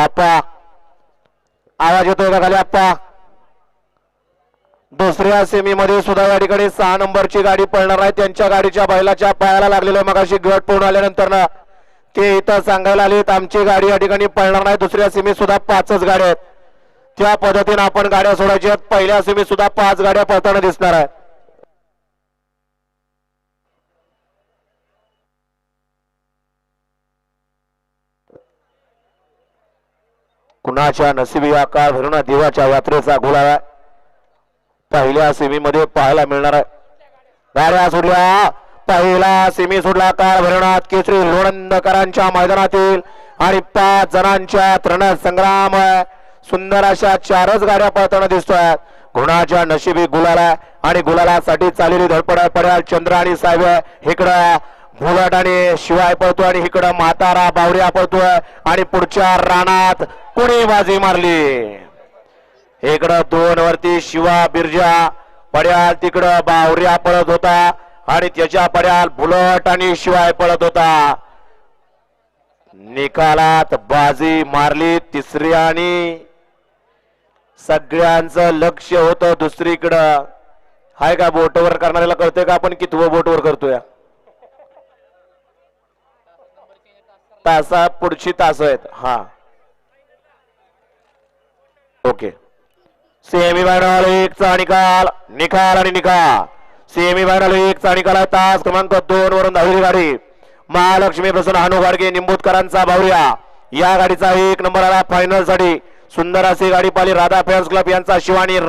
आप्पा आवाज येतोय का खाली आप्पा? दुसऱ्या सेमी मध्ये सुद्धा या ठिकाणी 6 नंबरची गाडी पळणार आहे. त्यांच्या गाडीच्या बैलाच्या पायाला लागलेलं मगाशी गट पूर्ण आल्यानंतर ना ते इथं सांगायला आलेत आमची गाडी या ठिकाणी पळणार नाही. दुसऱ्या सेमी सुद्धा 5च गाड्या आहेत. त्या पद्धतीने आपण गाड्या सोडायच्या आहेत. पहिल्या सेमी सुद्धा 5 गाड्या पळताना दिसणार आहेत. कुणाच्या नशिबी आकार भरणा देवाच्या यात्रेचा गुलाल पहिल्या सेमी मध्ये पाहायला मिळणार आहे. गाड्या सोडल्या. पहिला सेमी सोडला काळ भरणात केसरी लोणंदकरांच्या मैदानातील आणि 5 जणांच्या तरण संग्राम सुंदर अशा 4च गाड्या पळताना दिसतोय. कुणाच्या नशिबी गुलाल आणि गुलालासाठी चाललेली धडपड पड्याल चंद्र आणि साहेब इकडं बुलट आणि शिवाय पळतोय आणि इकडं म्हातारा बावऱ्या पळतोय आणि पुढच्या रानात कोणी बाजी मारली. इकडं 2 वरती शिवा बिरजा पड्याल तिकडं बावऱ्या पळत होता आणि त्याच्या पड्याल बुलट आणि शिवाय पळत होता. निकालात बाजी मारली तिसरी आणि सगळ्यांचं लक्ष होतं दुसरीकडं. हाय का बोटवर करणाऱ्याला कळतंय का आपण कितवं बोटवर करतोय? तासा पुढची तास आहेत. हा ओके. सेमी फायनल 1 चा निकाल निकाल आणि निकाल. सेमी फायनल 1 चा निकाल आहे. तास क्रमांक 2 वरून धावलेली गाडी महालक्ष्मी प्रसन्न हानू गाडगे निंबूतकरांचा बावऱ्या या गाडीचा 1 नंबर आला फायनल साठी. सुंदर अशी गाडी पाहिली राधा फॅन्स क्लब यांचा शिवानी